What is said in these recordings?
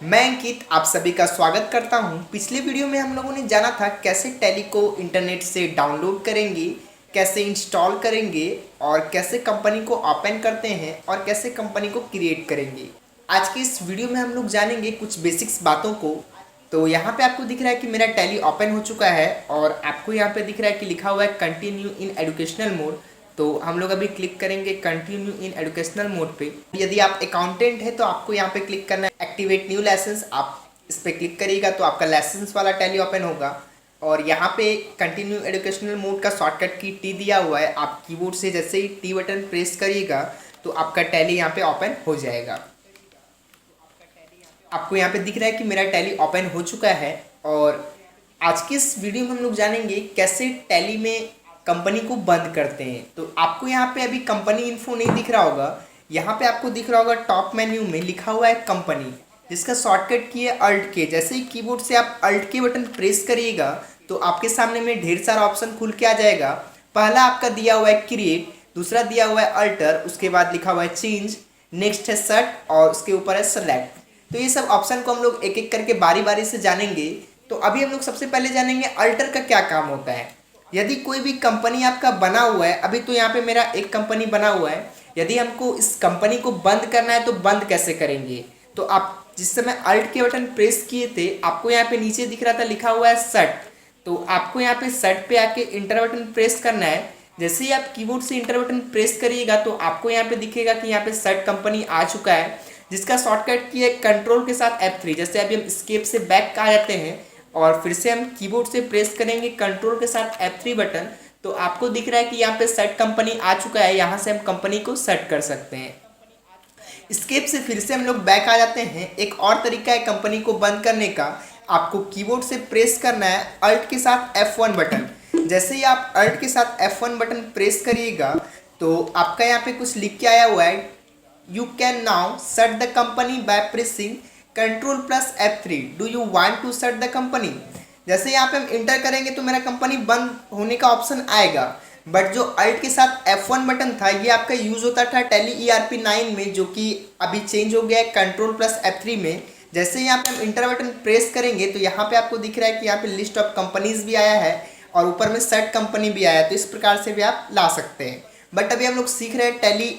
मैं अंकित आप सभी का स्वागत करता हूं। पिछले वीडियो में हम लोगों ने जाना था कैसे टैली को इंटरनेट से डाउनलोड करेंगे, कैसे इंस्टॉल करेंगे और कैसे कंपनी को ओपन करते हैं और कैसे कंपनी को क्रिएट करेंगे। आज के इस वीडियो में हम लोग जानेंगे कुछ बेसिक्स बातों को। तो यहाँ पे आपको दिख रहा है कि मेरा टैली ओपन हो चुका है और आपको यहाँ पे दिख रहा है कि लिखा हुआ है कंटिन्यू इन एजुकेशनल मोड। तो हम लोग अभी क्लिक करेंगे कंटिन्यू इन एजुकेशनल मोड पे। यदि आप अकाउंटेंट है तो आपको यहाँ पे क्लिक करना है एक्टिवेट न्यू लाइसेंस। आप इस पर क्लिक करिएगा तो आपका लाइसेंस वाला टैली ओपन होगा और यहाँ पे कंटिन्यू एजुकेशनल मोड का शॉर्टकट की टी दिया हुआ है। आप कीबोर्ड से जैसे ही टी बटन प्रेस करिएगा तो आपका टैली यहाँ पे ओपन हो जाएगा। आपको यहाँ पे दिख रहा है कि मेरा टैली ओपन हो चुका है और आज की इस वीडियो में हम लोग जानेंगे कैसे टैली में कंपनी को बंद करते हैं। तो आपको यहाँ पे अभी कंपनी इन्फो नहीं दिख रहा होगा, यहाँ पे आपको दिख रहा होगा टॉप मेन्यू में लिखा हुआ है कंपनी, जिसका शॉर्टकट की है अल्ट के। जैसे ही कीबोर्ड से आप अल्ट के बटन प्रेस करिएगा तो आपके सामने में ढेर सारा ऑप्शन खुल के आ जाएगा। पहला आपका दिया हुआ है क्रिएट, दूसरा दिया हुआ है अल्टर, उसके बाद लिखा हुआ है चेंज, नेक्स्ट है सेट और उसके ऊपर है सेलेक्ट। तो ये सब ऑप्शन को हम लोग एक एक करके बारी बारी से जानेंगे। तो अभी हम लोग सबसे पहले जानेंगे अल्टर का क्या काम होता है। यदि कोई भी कंपनी आपका बना हुआ है, अभी तो यहाँ पे मेरा एक कंपनी बना हुआ है, यदि हमको इस कंपनी को बंद करना है तो बंद कैसे करेंगे। तो आप जिस समय अल्ट के बटन प्रेस किए थे आपको यहाँ पे नीचे दिख रहा था लिखा हुआ है सेट। तो आपको यहाँ पे सेट पे आके इंटर बटन प्रेस करना है। जैसे ही आप कीबोर्ड से इंटर बटन प्रेस करिएगा तो आपको यहाँ पे दिखेगा कि यहाँ पे सेट कंपनी आ चुका है, जिसका शॉर्टकट की है कंट्रोल के साथ F3। जैसे अभी हम स्केप से बैक आ जाते हैं और फिर से हम कीबोर्ड से प्रेस करेंगे कंट्रोल के साथ F3 बटन, तो आपको दिख रहा है कि यहाँ पे सेट कंपनी आ चुका है। यहाँ से हम कंपनी को सेट कर सकते हैं। स्केप से फिर से हम लोग बैक आ जाते हैं। एक और तरीका है कंपनी को बंद करने का, आपको कीबोर्ड से प्रेस करना है अल्ट के साथ F1 बटन। जैसे ही आप अल्ट के साथ F1 बटन प्रेस करिएगा तो आपका यहाँ पे कुछ लिख के आया हुआ है, you can now set the company by pressing control plus F3, do you want to set the company. जैसे यहाँ पे हम इंटर करेंगे तो मेरा कंपनी बंद होने का ऑप्शन आएगा, बट जो अल्ट के साथ F1 बटन था ये आपका यूज होता था टैली ERP9 में, जो कि अभी चेंज हो गया है कंट्रोल प्लस F3 में। जैसे यहाँ पे हम इंटर बटन प्रेस करेंगे तो यहाँ पे आपको दिख रहा है कि यहाँ पे लिस्ट ऑफ कंपनीज भी आया है और ऊपर में सेट कंपनी भी आया है। तो इस प्रकार से भी आप ला सकते हैं। बट अभी हम लोग सीख रहे हैं टैली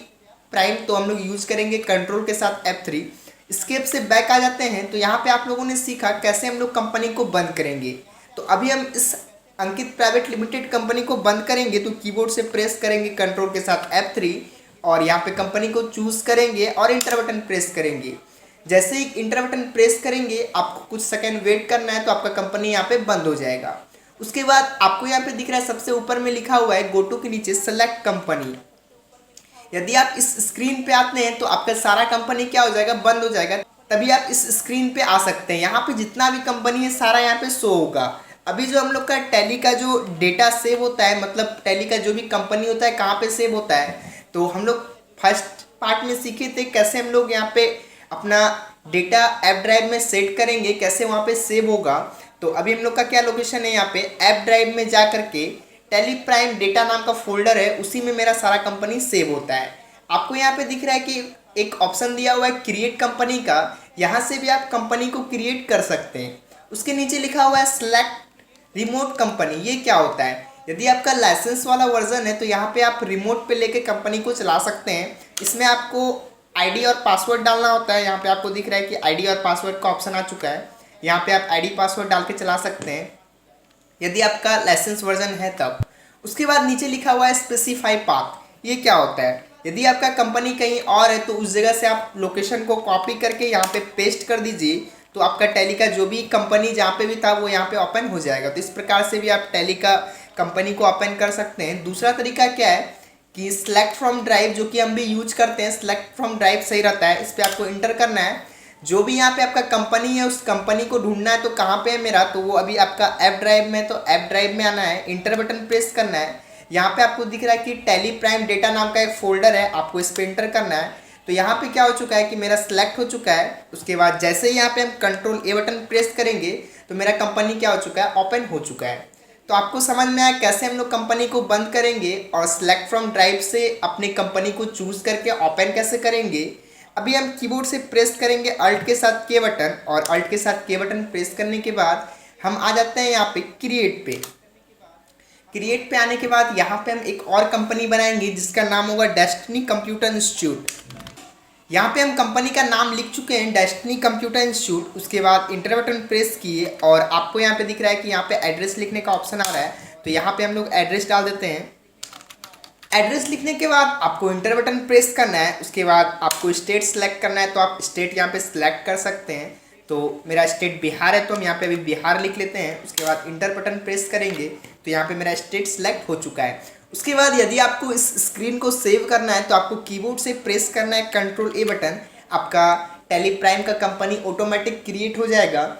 प्राइम, तो हम लोग यूज करेंगे कंट्रोल के साथ F3। स्केप से बैक आ जाते हैं तो यहाँ पे आप लोगों ने सीखा कैसे हम लोग कंपनी को बंद करेंगे। तो अभी हम इस अंकित प्राइवेट लिमिटेड कंपनी को बंद करेंगे तो कीबोर्ड से प्रेस करेंगे कंट्रोल के साथ F3 और यहाँ पे कंपनी को चूज करेंगे और इंटर बटन प्रेस करेंगे। जैसे ही इंटर बटन प्रेस करेंगे आपको कुछ सेकंड वेट करना है तो आपका कंपनी यहाँ पे बंद हो जाएगा। उसके बाद आपको यहाँ पे दिख रहा है सबसे ऊपर में लिखा हुआ है गोटू के नीचे सेलेक्ट कंपनी। यदि आप इस स्क्रीन पे आते हैं तो आपका सारा कंपनी क्या हो जाएगा, बंद हो जाएगा। तभी आप इस स्क्रीन पे आ सकते हैं। यहाँ पे जितना भी कंपनी है सारा यहाँ पे शो होगा। अभी जो हम लोग का टैली का जो डेटा सेव होता है, मतलब टैली का जो भी कंपनी होता है कहाँ पे सेव होता है, तो हम लोग फर्स्ट पार्ट में सीखे थे कैसे हम लोग यहाँ पे अपना डेटा ऐप ड्राइव में सेट करेंगे, कैसे वहाँ पे सेव होगा। तो अभी हम लोग का क्या लोकेशन है, यहाँ पे ऐप ड्राइव में जा करके टैली प्राइम डेटा नाम का फोल्डर है, उसी में मेरा सारा कंपनी सेव होता है। आपको यहाँ पे दिख रहा है कि एक ऑप्शन दिया हुआ है क्रिएट कंपनी का, यहाँ से भी आप कंपनी को क्रिएट कर सकते हैं। उसके नीचे लिखा हुआ है सेलेक्ट रिमोट कंपनी। ये क्या होता है, यदि आपका लाइसेंस वाला वर्जन है तो यहाँ पे आप रिमोट पे लेके कंपनी को चला सकते हैं। इसमें आपको आईडी और पासवर्ड डालना होता है। यहाँ पे आपको दिख रहा है कि आईडी और पासवर्ड का ऑप्शन आ चुका है, यहाँ पे आप आईडी पासवर्ड डाल के चला सकते हैं यदि आपका लाइसेंस वर्जन है तब। उसके बाद नीचे लिखा हुआ है स्पेसिफाई पाथ। ये क्या होता है, यदि आपका कंपनी कहीं और है तो उस जगह से आप लोकेशन को कॉपी करके यहाँ पे पेस्ट कर दीजिए, तो आपका टैली का जो भी कंपनी जहाँ पे भी था वो यहाँ पे ओपन हो जाएगा। तो इस प्रकार से भी आप टैली का कंपनी को ओपन कर सकते हैं। दूसरा तरीका क्या है कि सेलेक्ट फ्रॉम ड्राइव, जो कि हम भी यूज करते हैं, सेलेक्ट फ्रॉम ड्राइव सही रहता है। इस पर आपको इंटर करना है। जो भी यहाँ पे आपका कंपनी है उस कंपनी को ढूंढना है। तो कहाँ पे है मेरा, तो वो अभी आपका ऐप ड्राइव में, तो ऐप ड्राइव में आना है, इंटर बटन प्रेस करना है। यहाँ पे आपको दिख रहा है कि टैली प्राइम डेटा नाम का एक फोल्डर है, आपको इस पर इंटर करना है। तो यहाँ पे क्या हो चुका है कि मेरा सिलेक्ट हो चुका है। उसके बाद जैसे ही यहाँ पे हम कंट्रोल ए बटन प्रेस करेंगे तो मेरा कंपनी क्या हो चुका है, ओपन हो चुका है। तो आपको समझ में आया कैसे हम लोग कंपनी को बंद करेंगे और सिलेक्ट फ्रॉम ड्राइव से अपनी कंपनी को चूज करके ओपन कैसे करेंगे। अभी हम कीबोर्ड से प्रेस करेंगे अल्ट के साथ के बटन, और अल्ट के साथ के बटन प्रेस करने के बाद हम आ जाते हैं यहाँ पे क्रिएट पे। क्रिएट पे आने के बाद यहाँ पे हम एक और कंपनी बनाएंगे जिसका नाम होगा डेस्टिनी कंप्यूटर इंस्टीट्यूट। यहाँ पे हम कंपनी का नाम लिख चुके हैं, डेस्टिनी कंप्यूटर इंस्टीट्यूट। उसके बाद इंटर बटन प्रेस किए और आपको यहाँ पे दिख रहा है कि यहाँ पे एड्रेस लिखने का ऑप्शन आ रहा है, तो यहाँ पे हम लोग एड्रेस डाल देते हैं। एड्रेस लिखने के बाद आपको इंटर बटन प्रेस करना है। उसके बाद आपको स्टेट सेलेक्ट करना है, तो आप स्टेट यहाँ पे सिलेक्ट कर सकते हैं। तो मेरा स्टेट बिहार है, तो हम यहाँ पे अभी बिहार लिख लेते हैं। उसके बाद इंटर बटन प्रेस करेंगे तो यहाँ पे मेरा स्टेट सिलेक्ट हो चुका है। उसके बाद यदि आपको इस स्क्रीन को सेव करना है तो आपको कीबोर्ड से प्रेस करना है कंट्रोल ए बटन। आपका टैली प्राइम का कंपनी ऑटोमेटिक क्रिएट हो जाएगा।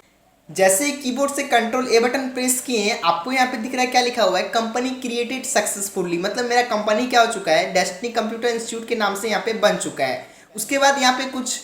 जैसे ही कीबोर्ड से कंट्रोल ए बटन प्रेस किए हैं, आपको यहाँ पे दिख रहा है क्या लिखा हुआ है, कंपनी क्रिएटेड सक्सेसफुली। मतलब मेरा कंपनी क्या हो चुका है, डेस्टिनी कंप्यूटर इंस्टीट्यूट के नाम से यहाँ पे बन चुका है। उसके बाद यहाँ पे कुछ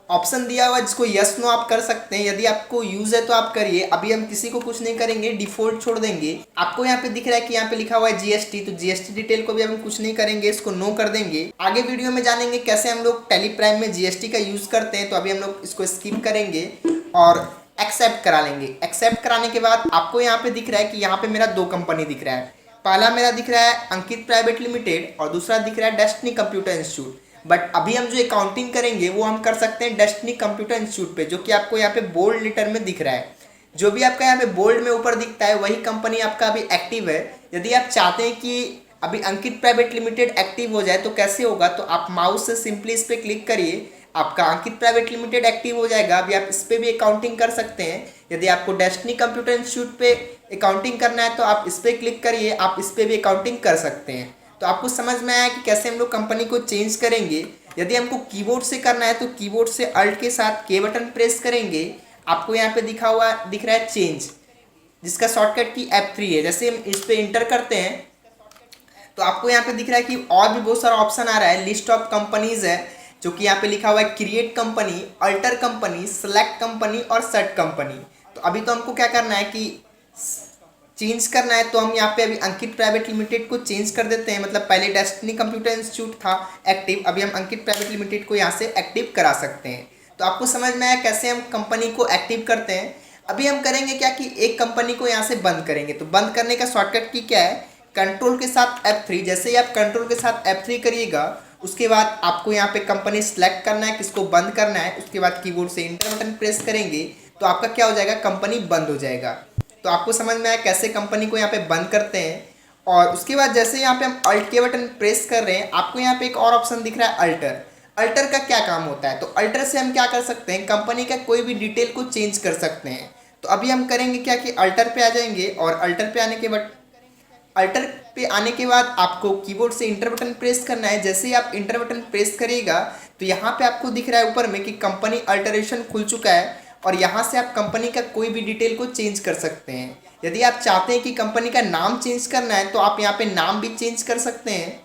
ऑप्शन दिया हुआ है जिसको यस नो आप कर सकते हैं। यदि आपको यूज है तो आप करिए। अभी हम किसी को कुछ नहीं करेंगे, डिफॉल्ट छोड़ देंगे। आपको यहाँ पे दिख रहा है कि यहाँ पे लिखा हुआ है जीएसटी, तो जीएसटी डिटेल को भी हम कुछ नहीं करेंगे, इसको नो कर देंगे। आगे वीडियो में जानेंगे कैसे हम लोग टैली प्राइम में जीएसटी का यूज करते हैं, तो अभी हम लोग इसको स्किप करेंगे और एक्सेप्ट करा लेंगे। एक्सेप्ट कराने के बाद आपको यहाँ पे दिख रहा है कि यहाँ पे मेरा दो कंपनी दिख रहा है। पहला मेरा दिख रहा है अंकित प्राइवेट लिमिटेड और दूसरा दिख रहा है डेस्टिनी कंप्यूटर इंस्टीट्यूट। बट अभी हम जो अकाउंटिंग करेंगे वो हम कर सकते हैं डेस्टिनी कंप्यूटर इंस्टीट्यूट पे, जो कि आपको यहाँ पे बोल्ड लेटर में दिख रहा है। जो भी आपका यहाँ पे बोल्ड में ऊपर दिखता है वही कंपनी आपका अभी एक्टिव है। यदि आप चाहते हैं कि अभी अंकित प्राइवेट लिमिटेड एक्टिव हो जाए तो कैसे होगा, तो आप माउस से सिंपली इस पर क्लिक करिए, आपका अंकित प्राइवेट लिमिटेड एक्टिव हो जाएगा। अभी आप इस पर भी अकाउंटिंग कर सकते हैं। यदि आपको डेस्टिनी कंप्यूटर इंस्टीट्यूट पे अकाउंटिंग करना है तो आप इस पर क्लिक करिए, आप इस पर भी अकाउंटिंग कर सकते हैं। तो आपको समझ में आया कि कैसे हम लोग कंपनी को चेंज करेंगे। यदि हमको कीबोर्ड से करना है तो कीबोर्ड से अल्ट के साथ के बटन प्रेस करेंगे। आपको यहाँ पे दिख रहा है चेंज, जिसका शॉर्टकट की F3 है। जैसे हम इस पे इंटर करते हैं तो आपको यहाँ पे दिख रहा है कि और भी बहुत सारा ऑप्शन आ रहा है। लिस्ट ऑफ कंपनीज है, जो कि यहाँ पे लिखा हुआ है create company, alter company, select company और सेट कंपनी। तो अभी तो हमको क्या करना है कि चेंज करना है, तो हम यहाँ पे अभी अंकित प्राइवेट लिमिटेड को चेंज कर देते हैं। मतलब पहले डेस्टिनी कंप्यूटर इंस्टीट्यूट था एक्टिव, अभी हम अंकित प्राइवेट लिमिटेड को यहाँ से एक्टिव करा सकते हैं। तो आपको समझ में आया कैसे हम कंपनी को एक्टिव करते हैं। अभी हम करेंगे क्या कि एक कंपनी को यहाँ से बंद करेंगे। तो बंद करने का शॉर्टकट की क्या है, कंट्रोल के साथ F3। जैसे ही आप कंट्रोल के साथ F3 करिएगा, उसके बाद आपको यहाँ पे कंपनी सेलेक्ट करना है, किसको बंद करना है। उसके बाद कीबोर्ड से इंटर बटन प्रेस करेंगे तो आपका क्या हो जाएगा, कंपनी बंद हो जाएगा। तो आपको समझ में आया कैसे कंपनी को यहाँ पे बंद करते हैं। और उसके बाद जैसे यहाँ पे हम अल्ट के बटन प्रेस कर रहे हैं, आपको यहाँ पे एक और ऑप्शन दिख रहा है अल्टर। अल्टर का क्या काम होता है, तो अल्टर से हम क्या कर सकते हैं, कंपनी का कोई भी डिटेल को चेंज कर सकते हैं। तो अभी हम करेंगे क्या कि अल्टर पे आ जाएंगे और अल्टर पे आने के बाद आपको कीबोर्ड से इंटर बटन प्रेस करना है। जैसे ही आप इंटर बटन प्रेस करिएगा तो यहाँ पे आपको दिख रहा है ऊपर में कि कंपनी अल्टरेशन खुल चुका है, और यहाँ से आप कंपनी का कोई भी डिटेल को चेंज कर सकते हैं। यदि आप चाहते हैं कि कंपनी का नाम चेंज करना है तो आप यहाँ पे नाम भी चेंज कर सकते हैं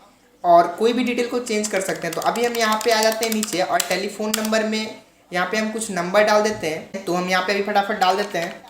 और कोई भी डिटेल को चेंज कर सकते हैं। तो अभी हम यहाँ पे आ जाते हैं नीचे और टेलीफोन नंबर में यहाँ पे हम कुछ नंबर डाल देते हैं। तो हम यहाँ पे अभी फटाफट डाल देते हैं।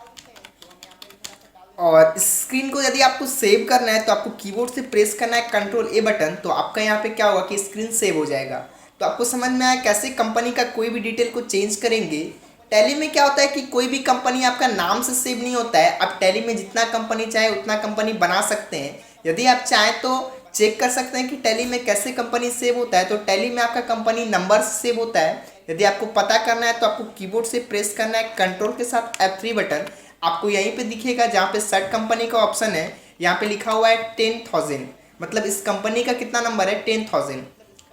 और इस स्क्रीन को यदि आपको सेव करना है तो आपको कीबोर्ड से प्रेस करना है कंट्रोल ए बटन। तो आपका यहाँ पे क्या होगा कि स्क्रीन सेव हो जाएगा। तो आपको समझ में आया कैसे कंपनी का कोई भी डिटेल को चेंज करेंगे। टैली में क्या होता है कि कोई भी कंपनी आपका नाम से सेव नहीं होता है। आप टैली में जितना कंपनी चाहे उतना कंपनी बना सकते हैं। यदि आप चाहें तो चेक कर सकते हैं कि टैली में कैसे कंपनी सेव होता है। तो टैली में आपका कंपनी नंबर से सेव होता है। यदि आपको पता करना है तो आपको कीबोर्ड से प्रेस करना है कंट्रोल के साथ F3 बटन। आपको यहीं पे दिखेगा जहाँ पे सेट कंपनी का ऑप्शन है, यहाँ पे लिखा हुआ है 10,000। मतलब इस कंपनी का कितना नंबर है, 10,000।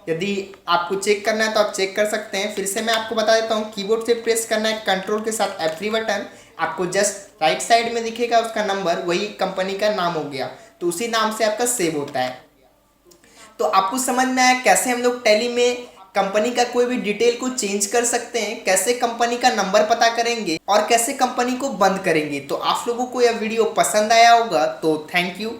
यदि आपको चेक करना है तो आप चेक कर सकते हैं। फिर से मैं आपको बता देता हूँ, कीबोर्ड से प्रेस करना है कंट्रोल के साथ F3 बटन। आपको जस्ट राइट साइड में दिखेगा उसका नंबर, वही कंपनी का नाम हो गया। तो उसी नाम से आपका सेव होता है। तो आपको समझ में आया कैसे हम लोग टैली में कंपनी का कोई भी डिटेल को चेंज कर सकते हैं, कैसे कंपनी का नंबर पता करेंगे और कैसे कंपनी को बंद करेंगे। तो आप लोगों को यह वीडियो पसंद आया होगा तो थैंक यू।